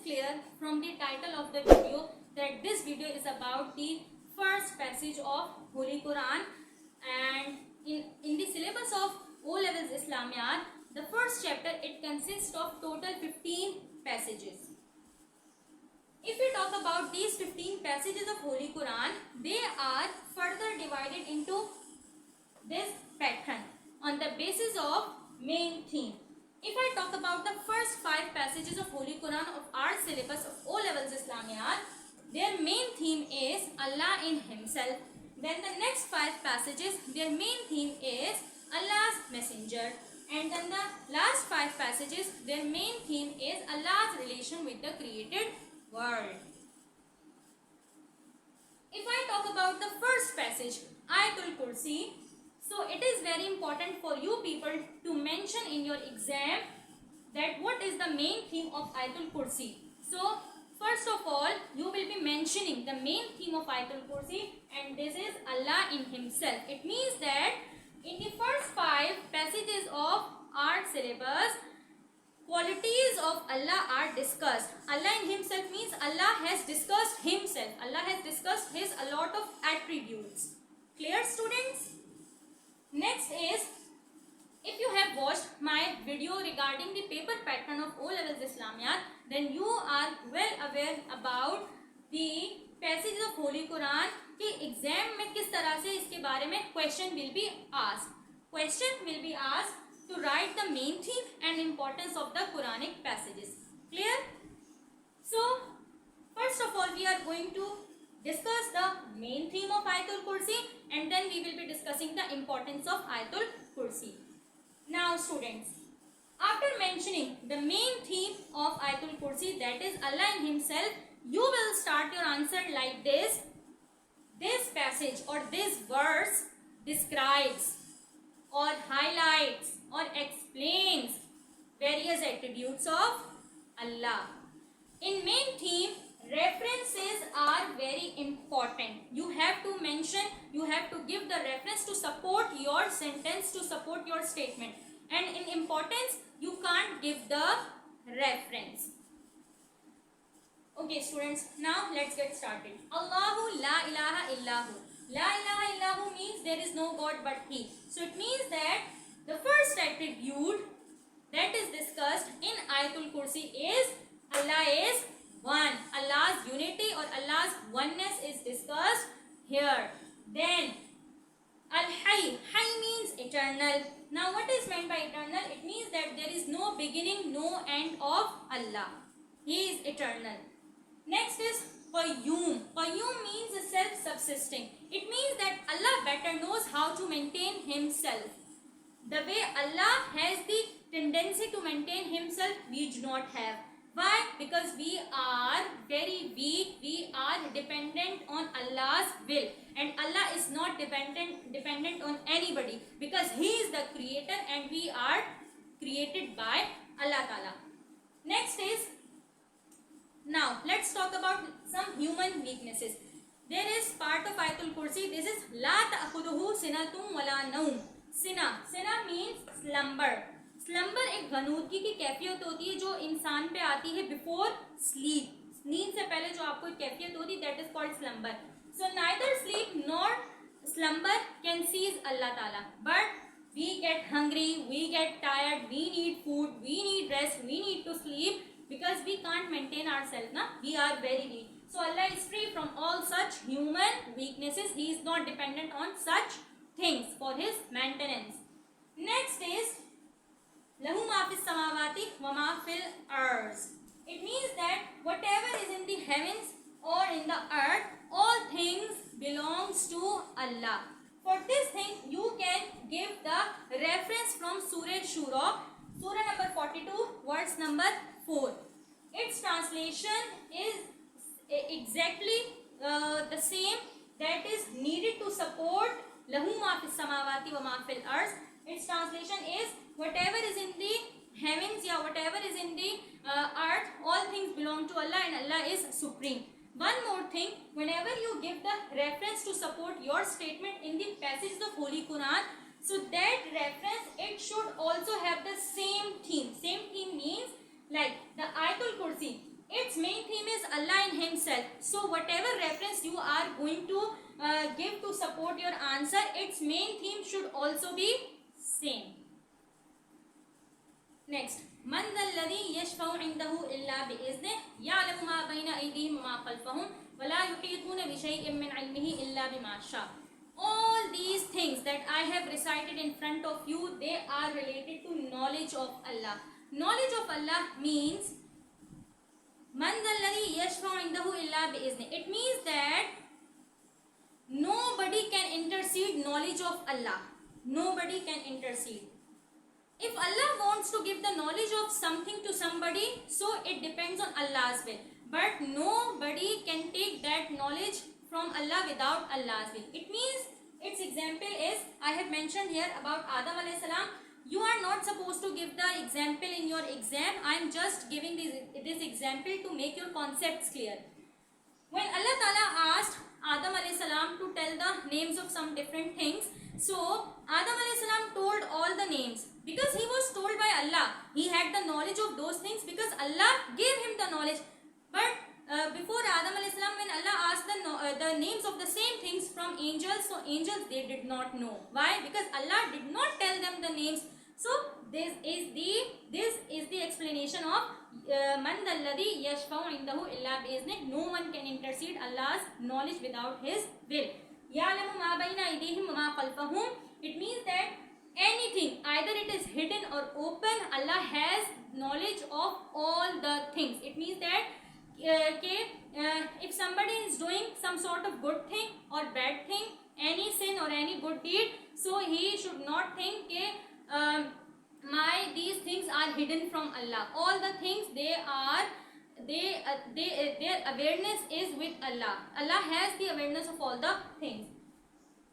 clear from the title of the video that this video is about the first passage of Holy Quran, and in the syllabus of O levels Islamiyat, the first chapter, it consists of total 15 passages. If we talk about these 15 passages of Holy Quran, they are further divided into this pattern on the basis of main theme. If I talk about the first 5 passages of Holy Quran of our syllabus of O levels Islamiyat, their main theme is Allah in Himself. Then the next 5 passages, their main theme is Allah's Messenger. And then the last 5 passages, their main theme is Allah's relation with the created world. If I talk about the first passage, Ayatul Kursi, so it is very important for you people to mention in your exam that what is the main theme of Ayatul Kursi. So first of all, you will be mentioning the main theme of Ayatul Kursi, and this is Allah in Himself. It means that in the first 5 passages of our syllabus, qualities of Allah are discussed. Allah in Himself means Allah has discussed Himself. Allah has discussed His a lot of attributes. Clear, students? Next is, if you have watched my video regarding the paper pattern of O levels Islamiyat, then you are well aware about the passages of Holy Quran कि exam में किस तरह से इसके बारे में question will be asked. Question will be asked to write the main theme and importance of the Quranic passages. Clear? So first of all, we are going to discuss the main theme of Ayatul Kursi, and then we will be discussing the importance of Ayatul Kursi. Now students, after mentioning the main theme of Ayatul Kursi, that is Allah in Himself, you will start your answer like this. This passage or this verse describes or highlights or explains various attributes of Allah. In main theme, references are very important. You have to mention, you have to give the reference to support your sentence, to support your statement. And in importance, you can't give the reference. Okay students, now let's get started. Allahu la ilaha illahu. La ilaha illahu means there is no God but He. So it means that the first attribute that is discussed in Ayatul Kursi is Allah is one. Allah's unity or Allah's oneness is discussed here. Then Al-Hayy. Hayy means eternal. Now what is meant by eternal? It means that there is no beginning, no end of Allah. He is eternal. Next is Qayyum. Qayyum means self-subsisting. It means that Allah better knows how to maintain Himself. The way Allah has the tendency to maintain Himself, we do not have. Why? Because we are very weak. We are dependent on Allah's will, and Allah is not dependent on anybody, because He is the creator and we are created by Allah Ta'ala. Next is, now let's talk about some human weaknesses. There is part of Ayatul Kursi. This is La ta'khudhuhu sinatum wala naum. Sina means slumber. Slumber एक गनूदगी की कैफियत होती है जो इंसान पे आती है बिफोर स्लीप. नींद से पहले जो आपको कैफियत होती है, that is called slumber. So neither sleep nor slumber can seize Allah Taala, but we get hungry, we get tired, we need food, we need rest, we need to sleep, because we can't maintain ourselves, na? We are very weak. So Allah is free from all such human weaknesses. He is not dependent on such things for His maintenance. Next is Lahu ma fis samawati wa ma fil arz. It means that whatever is in the heavens or in the earth, all things belongs to Allah. For this thing, you can give the reference from Surah Shura, Surah number 42, verse number 4. Its translation is exactly the same that is needed to support lahu ma fis samawati wa ma fil arz. Its translation is whatever is in the heavens, yeah, whatever is in the earth, all things belong to Allah and Allah is supreme. One more thing, whenever you give the reference to support your statement in the passages of Holy Quran, so that reference, it should also have the same theme. Same theme means like the Ayatul Kursi. Its support your answer, its main theme should also be same. Next, man alladhi yashfa'u 'indahu illa bi'iznihi ya'lamu ma bayna aydihim wa ma khalfahum wa la yuhituna bi shay'in min 'ilmihi illa bima sha'a. All these things that I have recited in front of you, they are related to knowledge of Allah. Knowledge of Allah means man alladhi yashfa'u 'indahu illa bi'iznihi. It means that nobody can intercede knowledge of Allah. Nobody can intercede. If Allah wants to give the knowledge of something to somebody, so it depends on Allah's will. But nobody can take that knowledge from Allah without Allah's will. It means, its example is, I have mentioned here about Adam alayhi salam. You are not supposed to give the example in your exam. I am just giving this example to make your concepts clear. When Allah Ta'ala asked Adam alayhi salam to tell the names of some different things, so Adam alayhi salam told all the names because he was told by Allah. He had the knowledge of those things because Allah gave him the knowledge. But before Adam alayhi salam, when Allah asked the names of the same things from angels, so angels, they did not know. Why? Because Allah did not tell them the names. So this is the explanation of man alladhi yashfa'u 'indahu illa bi'iznihi. No one can intercede Allah's knowledge without His will. Ya'lamu ma bayna aydihim wa ma khalfahum. It means that anything, either it is hidden or open, Allah has knowledge of all the things. It means that if somebody is doing some sort of good thing or bad thing, any sin or any good deed, so he should not think these things are hidden from Allah. All the things, their awareness is with Allah. Allah has the awareness of all the things.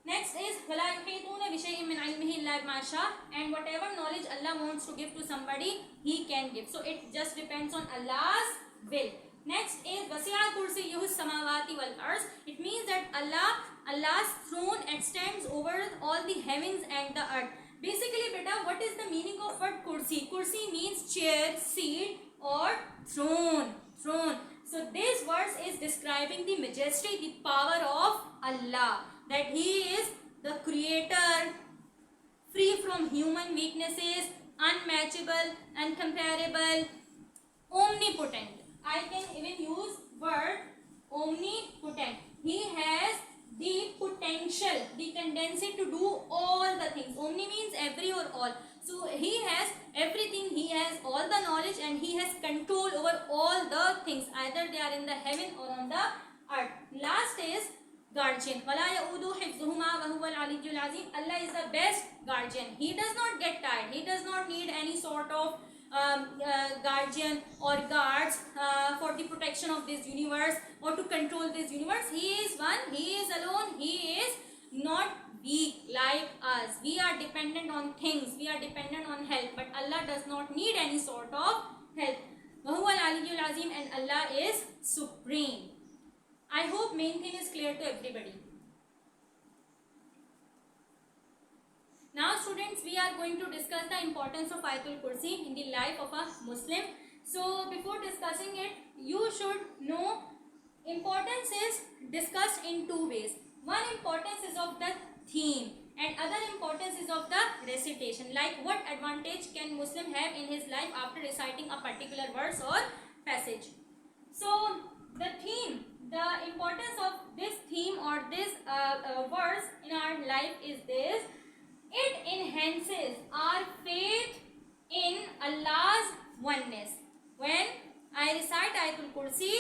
Next is وَلَا يُحِيطُونَ بِشَيْءٍ مِّنْ عِلْمِهِ إِلَّا بِمَا شَاءَ. And whatever knowledge Allah wants to give to somebody, He can give. So it just depends on Allah's will. Next is وَسِعَ كُرْسِيُّهُ السَّمَاوَاتِ وَالْأَرْضِ. It means that Allah's throne extends over all the heavens and the earth. Basically, beta, what is the meaning of word kursi? Kursi means chair, seat or throne. So this verse is describing the majesty, the power of Allah. That He is the creator, free from human weaknesses, unmatchable, uncomparable, omnipotent. I can even use word omnipotent. He has the potential, the tendency to do all the things. Omni means every or all. So He has everything. He has all the knowledge and He has control over all the things. Either they are in the heaven or on the earth. Last is guardian. وَلَا يَؤُودُ حِفْظُهُمَا وَهُوَ الْعَلِيُّ الْعَظِيمُ. Allah is the best guardian. He does not get tired. He does not need any sort of guardian or guards for the protection of this universe or to control this universe. He is one. He is alone. He is not weak like us. We are dependent on things. We are dependent on help. But Allah does not need any sort of help. وَهُوَ الْعَلِيُّ الْعَظِيمُ. And Allah is supreme. I hope main thing is clear to everybody. Now students, we are going to discuss the importance of Ayatul Kursi in the life of a Muslim. So before discussing it, you should know importance is discussed in two ways. One importance is of the theme and other importance is of the recitation. Like what advantage can Muslim have in his life after reciting a particular verse or passage. So the theme, the importance of this theme or this verse in our life is this. It enhances our faith in Allah's oneness. When I recite Ayatul Kursi,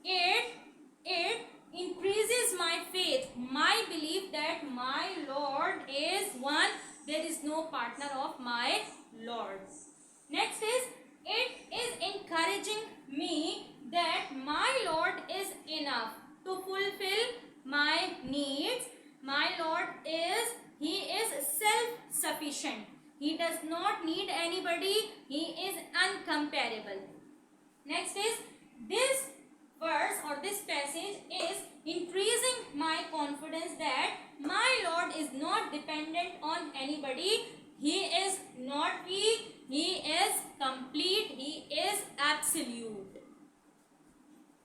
it increases my faith, my belief that my Lord is one. There is no partner of my Lord. Next is, it is encouraging me that my Lord is enough to fulfill my needs. My Lord He is self-sufficient. He does not need anybody. He is uncomparable. Next is, this verse or this passage is increasing my confidence that my Lord is not dependent on anybody. He is not weak. He is complete. He is absolute.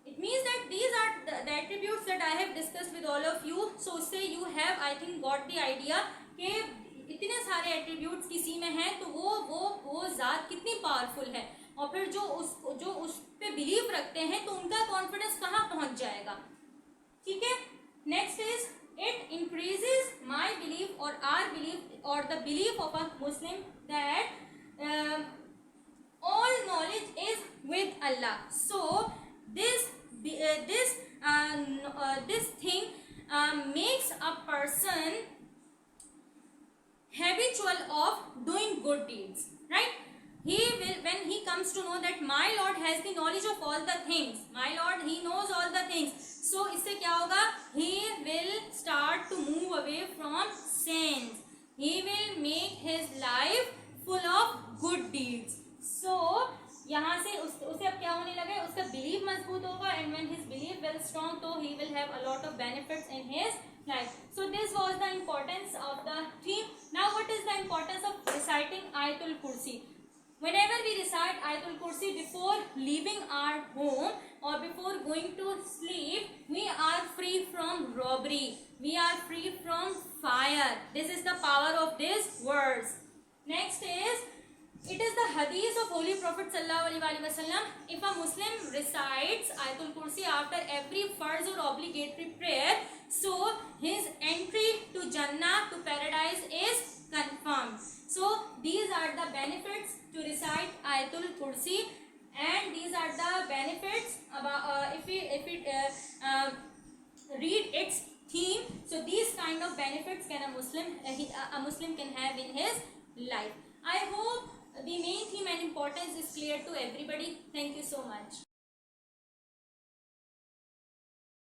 It means that these are the attributes that I have discussed with all of you. So उससे you have I think got the idea कि इतने सारे attributes किसी में हैं तो वो ज़ात कितनी powerful है, और फिर जो उस पे believe रखते हैं तो उनका confidence कहाँ पहुँच जाएगा. ठीक है. Next is it increases my belief or our belief or the belief of a Muslim that all knowledge is with Allah. So this thing makes a person habitual of doing good deeds, right? He will, when he comes to know that my Lord has the knowledge of all the things, my Lord, he knows all the things, so इससे क्या होगा, he will start to move away from sins, he will make his life full of good deeds. So यहाँ से उसे अब क्या होने लगा है, उसका बिलीव मजबूत होगा, and when his belief well strong, so he will have a lot of benefits in his life. So this was the importance of the theme. Now what is the importance of reciting Ayatul Kursi? Whenever we recite Ayatul Kursi before leaving our home or before going to sleep, we are free from robbery, we are free from fire. This is the power of these words. Next is, it is the hadith of Holy Prophet Sallallahu Alaihi Wasallam. If a Muslim recites Ayatul Kursi after every farz or obligatory prayer, so his entry to Jannah, to paradise, is confirmed. So these are the benefits to recite Ayatul Kursi, and these are the benefits about if we read its theme. So these kind of benefits can a Muslim can have in his life. I hope the main theme and importance is clear to everybody. Thank you so much.